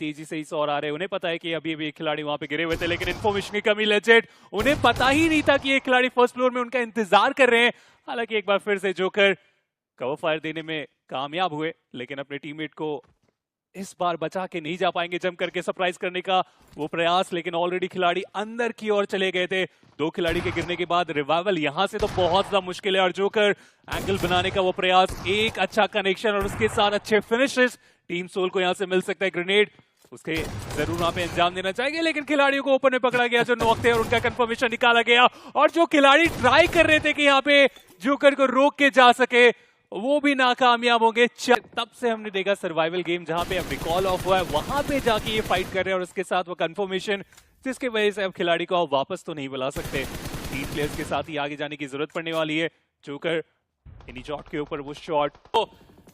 तेजी से इस और आ रहे हैं। उन्हें पता है कि अभी एक खिलाड़ी वहां पे गिरे हुए थे, लेकिन इन्फॉर्मेशन की कमी लेजेंड, उन्हें पता ही नहीं था कि ये खिलाड़ी फर्स्ट फ्लोर में उनका इंतजार कर रहे हैं। हालांकि एक बार फिर से जोकर कवर फायर देने में कामयाब हुए, लेकिन अपने टीममेट को इस बार बचा के नहीं जा पाएंगे। जम करके सरप्राइज करने का वो प्रयास, लेकिन ऑलरेडी खिलाड़ी अंदर की ओर चले गए थे। दो खिलाड़ी के गिरने के बाद रिवाइवल यहां से तो बहुत ज्यादा मुश्किल है, और जोकर एंगल बनाने का वो प्रयास, एक अच्छा कनेक्शन और उसके साथ अच्छे फिनिशेस टीम सोल को यहां से मिल सकता है। ग्रेनेड उसके जरूर वहां पे अंजाम देना चाहिए, लेकिन खिलाड़ियों को ओपन में पकड़ा गया जो नॉक थे, और उनका कंफर्मेशन निकाला गया। और जो खिलाड़ी ट्राई कर रहे थे कि यहाँ पे जोकर को रोक के जा सके, वो भी नाकामयाब होंगे। तब से हमने देखा सर्वाइवल गेम जहां पे अब रिकॉल ऑफ हुआ है, वहां पे जाके ये फाइट कर रहे हैं, और उसके साथ वो कंफर्मेशन, जिसकी वजह से अब खिलाड़ी को आप वापस तो नहीं बुला सकते। 3 प्लेयर्स के साथ ही आगे जाने की जरूरत पड़ने वाली है। जोकर इन्हीं शॉट के ऊपर वो शॉट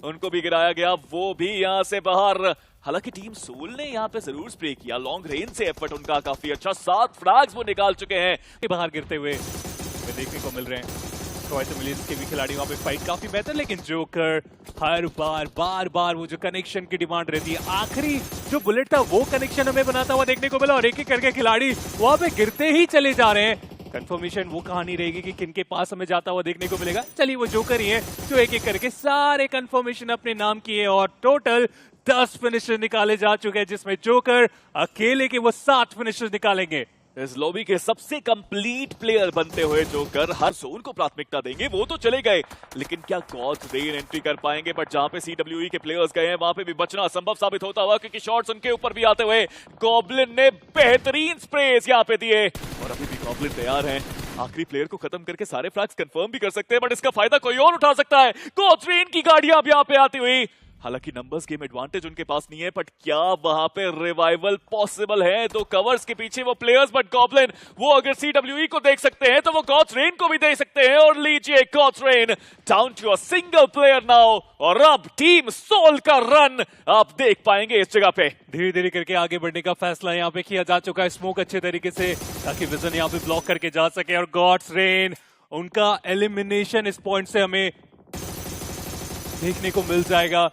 उनको भी गिराया गया, वो भी यहाँ से बाहर। हालांकि टीम सोल ने यहाँ पे जरूर स्प्रे किया, लॉन्ग रेंज से एफर्ट उनका काफी अच्छा, 7 फ्रैग्स वो निकाल चुके हैं। बाहर गिरते हुए देखने को मिल रहे हैं। के भी खिलाड़ी वहां पे फाइट काफी बेहतर, लेकिन जोकर हर बार वो जो कनेक्शन की डिमांड रहती है, आखिरी जो बुलेट था वो कनेक्शन हमें बनाता हुआ देखने को मिला, और एक एक करके खिलाड़ी वहां पे गिरते ही चले जा रहे हैं। कंफर्मेशन वो कहानी रहेगी कि किन के पास हमें जाता हुआ देखने को मिलेगा। चलिए वो जोकर ही है जो एक एक करके सारे कंफर्मेशन अपने नाम किए, और टोटल 10 फिनिशर निकाले जा चुके हैं, जिसमें जोकर अकेले के वो 7 फिनिशर निकालेंगे। इस लॉबी के सबसे कंप्लीट प्लेयर बनते हुए जोकर हर जोन को प्राथमिकता देंगे। वो तो चले गए, लेकिन क्या गॉड रेन एंट्री कर पाएंगे? बट जहां पे CWE के प्लेयर्स गए हैं, वहां पे भी बचना असंभव साबित होता हुआ, क्योंकि शॉट्स उनके ऊपर भी आते हुए गॉब्लिन ने बेहतरीन स्प्रेस यहां पे दिए, और अभी भी गॉब्लिन तैयार हैं। आखिरी प्लेयर को खत्म करके सारे फ्लैग्स कंफर्म भी कर सकते हैं, बट इसका फायदा कोई और उठा सकता है। गॉड रेन की गाड़ियां अब यहां पे आती हुई। हालांकि नंबर्स गेम एडवांटेज उनके पास नहीं है, बट क्या वहां पे रिवाइवल पॉसिबल है? 2 कवर्स के पीछे वो प्लेयर्स, बट गॉब्लिन वो अगर CWE को देख सकते हैं तो वो गॉड्स रेन को भी देख सकते हैं। और लीजिए Gods Reign down to a single player now, और अब टीम सोल का रन आप देख पाएंगे इस जगह पे। धीरे धीरे करके आगे बढ़ने का फैसला यहाँ पे किया जा चुका है, स्मोक अच्छे तरीके से, ताकि विजन यहाँ पे ब्लॉक करके जा सके। और गॉड्स रेन उनका एलिमिनेशन इस पॉइंट से हमें देखने को मिल जाएगा।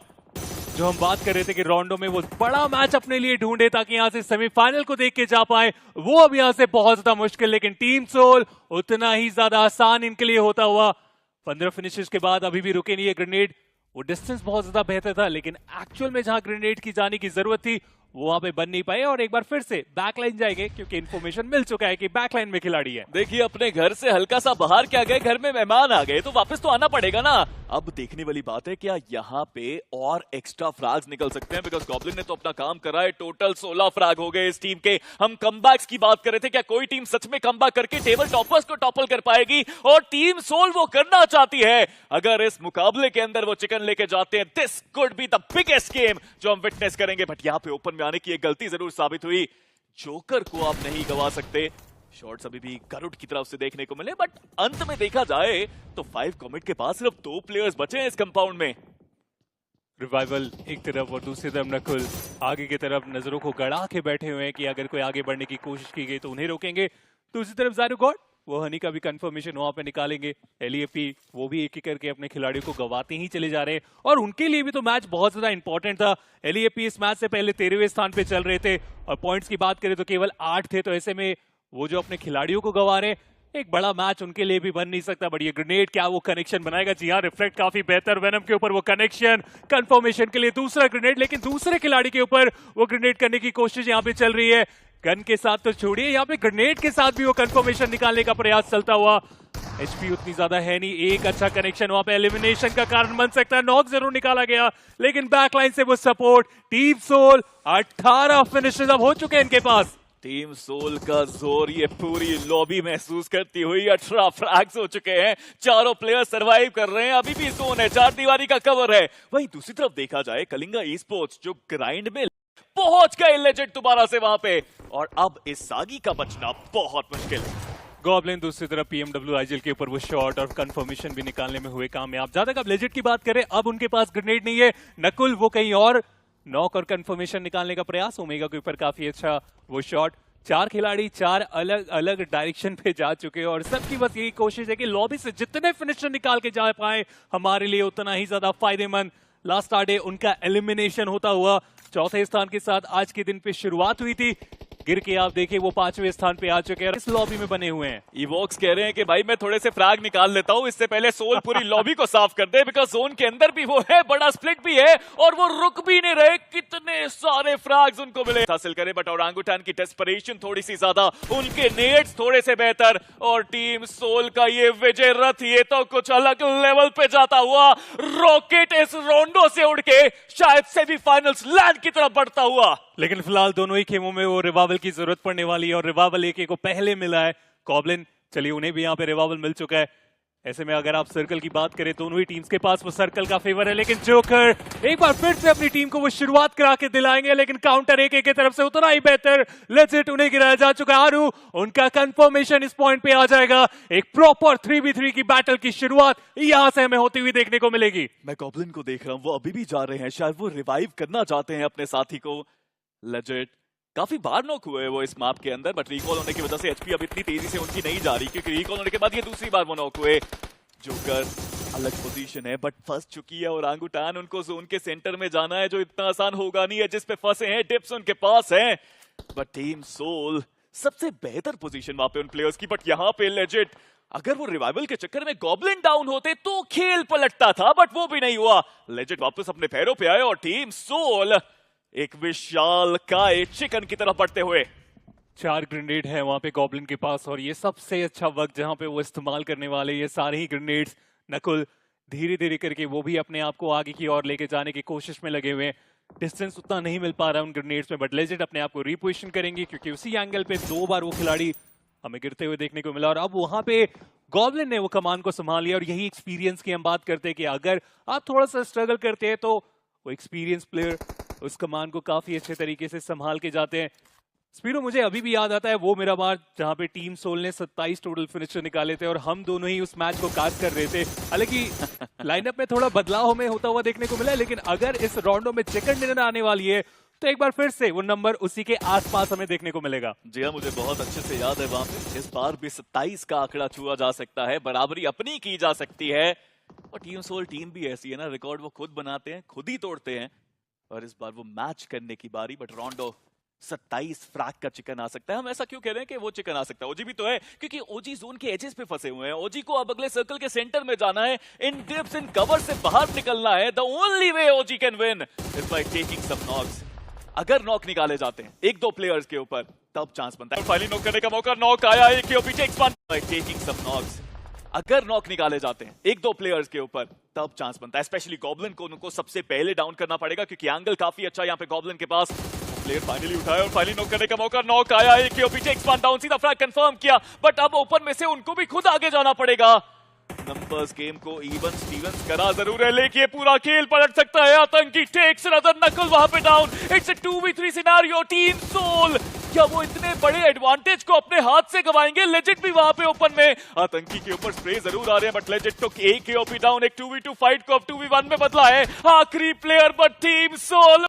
जो हम बात कर रहे थे कि राउंडो में वो बड़ा मैच अपने लिए ढूंढे ताकि यहां से सेमीफाइनल को देख के जा पाए, वो अब यहां से बहुत ज्यादा मुश्किल, लेकिन टीम सोल उतना ही ज्यादा आसान इनके लिए होता हुआ। 15 फिनिशेस के बाद अभी भी रुके नहीं है। ग्रेनेड वो डिस्टेंस बहुत ज्यादा बेहतर था, लेकिन एक्चुअल में जहां ग्रेनेड की जाने की जरूरत थी वो वहां पे बन नहीं पाए, और एक बार फिर से बैकलाइन जाएंगे, क्योंकि इन्फॉर्मेशन मिल चुका है कि बैकलाइन में खिलाड़ी है। देखिए अपने घर से हल्का सा बाहर क्या गए, घर में मेहमान आ गए तो वापस तो आना पड़ेगा ना। अब देखने वाली बात है क्या यहाँ पे और एक्स्ट्रा फ्रैग्स निकल सकते हैं, बिकॉज गॉब्लिन ने तो अपना काम करा है। टोटल 16 फ्रैग हो गए इस टीम के। हम कमबैक्स की बात कर रहे थे, क्या कोई टीम सच में कमबैक करके टेबल टॉपर्स को टॉपल कर पाएगी? और टीम सोल वो करना चाहती है। अगर इस मुकाबले के अंदर वो चिकन लेके जाते हैं, this could be the biggest game जो हम विटनेस करेंगे। बट यहाँ पे ओपन में आने की एक गलती जरूर साबित हुई। जोकर को आप नहीं गवा सकते। शॉट्स अभी भी गरुड़ की तरफ से देखने को मिले, बट अंत में देखा जाए तो 5 कॉमेट के पास सिर्फ 2 प्लेयर्स बचे हैं इस कंपाउंड में। रिवाइवल एक तरफ और दूसरी तरफ नकुल आगे की तरफ नजरों को गड़ा के बैठे हुए हैं कि अगर कोई आगे बढ़ने की कोशिश की गई तो उन्हें रोकेंगे। दूसरी तरफ ज़ायरो गॉड वो हनी का भी कंफर्मेशन वहां पे निकालेंगे। LEFP वो भी एक एक करके अपने खिलाड़ियों को गवाते ही चले जा रहे हैं, और उनके लिए भी तो मैच बहुत ज्यादा इंपॉर्टेंट था। LEFP इस मैच से पहले 13वें स्थान पे चल रहे थे, और पॉइंट्स की बात करें तो केवल 8 थे। तो ऐसे में वो जो अपने खिलाड़ियों को गवा रहे हैं, एक बड़ा मैच उनके लिए भी बन नहीं सकता। बट ये ग्रेनेड क्या वो कनेक्शन बनाएगा? जी हाँ, रिफ्लेक्ट काफी बेहतर, वेनम के ऊपर वो कनेक्शन, कंफर्मेशन के लिए दूसरा ग्रेनेड, लेकिन दूसरे खिलाड़ी के ऊपर वो ग्रेनेड करने की कोशिश यहाँ पे चल रही है। गन के साथ तो छोड़िए, यहाँ पे ग्रेनेड के साथ भी वो कंफर्मेशन निकालने का प्रयास चलता हुआ। HP उतनी ज्यादा है नहीं, एक अच्छा कनेक्शन वहां पे एलिमिनेशन का कारण बन सकता है। नॉक जरूर निकाला गया, लेकिन बैकलाइन से वो सपोर्ट। टीम सोल 18 फिनिशेस अब हो चुके हैं इनके पास। टीम सोल का जोर ये पूरी लॉबी महसूस करती हुई। 18 फ्रैग्स हो चुके हैं, चारों प्लेयर सरवाइव कर रहे हैं। अभी भी जोन है, 4 दीवारी का कवर है। वहीं दूसरी तरफ देखा जाए कलिंगा ई स्पोर्ट्स जो ग्राइंड में पहुंच गए लेजेंड दोबारा से वहां पे, और अब इस सागी का बचना बहुत मुश्किल है। गॉब्लिन दूसरी तरफ PMW आइजल के ऊपर वो शॉट और कंफर्मेशन भी निकालने में हुए कामयाब। ज्यादा अब लेजेंड की बात करें, अब उनके पास ग्रेनेड नहीं है। नकुल वो कहीं और नॉक और कंफर्मेशन निकालने का प्रयास। ओमेगा के ऊपर काफी अच्छा वो शॉट। 4 खिलाड़ी 4 अलग अलग डायरेक्शन पे जा चुके हैं, और सबकी बस यही कोशिश है कि लॉबी से जितने फिनिशर निकाल के जा पाए हमारे लिए उतना ही ज्यादा फायदेमंद। लास्ट आडे उनका एलिमिनेशन होता हुआ चौथे स्थान के साथ आज के दिन पे शुरुआत हुई थी, गिर के आप देखिए वो 5वें स्थान पे आ चुके हैं और इस लॉबी में बने हुए हैं। इवोक्स कह रहे हैं कि भाई मैं थोड़े से फ्रैग निकाल लेता हूं, इससे पहले सोल पूरी लॉबी को साफ कर दे, बिकॉज जोन के अंदर भी वो है, बड़ा स्प्लिट भी है और वो रुक भी नहीं रहे। कितने सारे फ्रैग्स उनको मिले हासिल करें, बट ओरांगुटान की डेस्परेशन थोड़ी सी ज्यादा, उनके नेट्स थोड़े से बेहतर और टीम सोल का ये विजय रथ ये तो कुछ अलग लेवल पे जाता हुआ रॉकेट इस रोंडो से उड़ के शायद सेमीफाइनल्स लैंड की तरफ बढ़ता हुआ। लेकिन फिलहाल दोनों ही खेमों में वो रिवाइवल की जरूरत पड़ने वाली है और रिवाइवल एक को पहले मिला है गॉब्लिन, चलिए उन्हें भी यहाँ पे रिवाइवल मिल चुका है। ऐसे में अगर आप सर्कल की बात करें दोनों ही टीम्स के पास वो सर्कल का फेवर है, लेकिन जोकर एक बार फिर से अपनी टीम को वो शुरुआत करा के दिलाएंगे, लेकिन काउंटर एक की तरफ से उतना ही बेहतर लेजिट उन्हें गिराया जा चुका है। आरू उनका कंफर्मेशन इस पॉइंट पे आ जाएगा, एक प्रॉपर 3v3 की बैटल की शुरुआत यहां से हमें होती हुई देखने को मिलेगी। मैं गॉब्लिन को देख रहा हूं, वो अभी भी जा रहे हैं, शायद वो रिवाइव करना चाहते हैं अपने साथी को। लेजिट काफी बार नॉक हुए वो इस मैप के अंदर, बट रिकॉल होने की वजह से एचपी अब इतनी तेजी से उनकी नहीं जा रही, क्योंकि रिकॉल होने के बाद ये दूसरी बार वो नॉक हुए। जोकर अलग पोजीशन है बट फंस चुकी है और ओरांगुटान, उनको जोन के सेंटर में जाना है जो इतना आसान होगा नहीं है, जिस पे फंसे हैं डिप्स उनके पास हैं। बट टीम सोल सबसे बेहतर पोजीशन वहां पे उन प्लेयर्स की, बट यहां पे लेजिट अगर वो रिवाइवल के चक्कर में गॉब्लिन डाउन होते तो खेल पलटता था, बट वो भी नहीं हुआ। लेजिट वापस अपने पैरों पे आए और टीम सोल एक विशाल काय चिकन की तरफ बढ़ते हुए। 4 ग्रेनेड है वहां पे गॉब्लिन के पास और ये सबसे अच्छा वक्त जहां पे वो इस्तेमाल करने वाले ये सारे ही ग्रेनेड्स। नकुल धीरे धीरे करके वो भी अपने आप को आगे की ओर लेके जाने की कोशिश में लगे हुए हैं, डिस्टेंस उतना नहीं मिल पा रहा है उन ग्रेनेड्स में, बट लेजिट अपने आप को रिपोजिशन करेंगे क्योंकि उसी एंगल पे 2 बार वो खिलाड़ी हमें गिरते हुए देखने को मिला और अब वहां पे गॉब्लिन ने वो कमान को संभाल लिया। और यही एक्सपीरियंस की हम बात करते हैं कि अगर आप थोड़ा सा स्ट्रगल करते हैं तो वो एक्सपीरियंस प्लेयर उस कमान को काफी अच्छे तरीके से संभाल के जाते हैं। स्पीडो मुझे अभी भी याद आता है वो मेरा बार जहां पे टीम सोल ने 27 टोटल फिनिशर निकाले थे और हम दोनों ही उस मैच को कास्ट कर रहे थे। हालांकि लाइनअप में थोड़ा बदलाव हमें होता हुआ देखने को मिला है, लेकिन अगर इस राउंडो में चिकन डिनर आने वाली है तो एक बार फिर से वो नंबर उसी के आसपास हमें देखने को मिलेगा। जी हाँ, मुझे बहुत अच्छे से याद है वहां पे इस बार भी 27 का आंकड़ा छुआ जा सकता है, बराबरी अपनी की जा सकती है। और टीम सोल टीम भी ऐसी है ना, रिकॉर्ड वो खुद बनाते हैं खुद ही तोड़ते हैं और इस बार वो मैच करने की बारी। बट रोंडो 27 फ्रैग का चिकन आ सकता है। हम ऐसा क्यों कह रहे हैं कि वो चिकन आ सकता है? ओजी भी तो है, क्योंकि ओजी जोन के एजेस पे फंसे हुए हैं। ओजी को अब अगले सर्कल के सेंटर में जाना है, इन डिप्स इन कवर से बाहर निकलना है। The only way OG can win is by taking some knocks. अगर नॉक निकाले जाते हैं 1-2 प्लेयर्स के ऊपर तब चांस बनता है। फाइनली नॉक करने का मौका, नॉक आया एक के पीछे expand by taking some knocks. अगर नॉक निकाले जाते हैं 1-2 प्लेयर्स के ऊपर तब चांस बनता है। स्पेशली गॉब्लिन को उनको सबसे पहले डाउन करना पड़ेगा क्योंकि एंगल काफी अच्छा यहाँ पे गॉब्लिन के पास। प्लेयर फाइनली उठाया और फाइनली नॉक करने का मौका, नॉक आया एक के पीछे एक्सपांड डाउन, सीधा फ्रैग कंफर्म किया। बट अब ओपन में से उनको भी खुद आगे जाना पड़ेगा। नंबर्स गेम को इवन स्टीवंस करा जरूर है, लेकिन ये पूरा खेल पलट सकता है। आतंकी टेक्स अनदर नकल वहां पे down. It's a 2v3 scenario. Team Soul क्या वो इतने बड़े एडवांटेज को अपने हाथ से गवाएंगे? लेजिट भी वहां पे ओपन में आतंकी के ऊपर स्प्रे जरूर आ रहे हैं, बट लेजिट तो एक केओपी डाउन, एक 2v2 फाइट को अब 2v1 में बदला है। आखिरी प्लेयर बट टीम सोल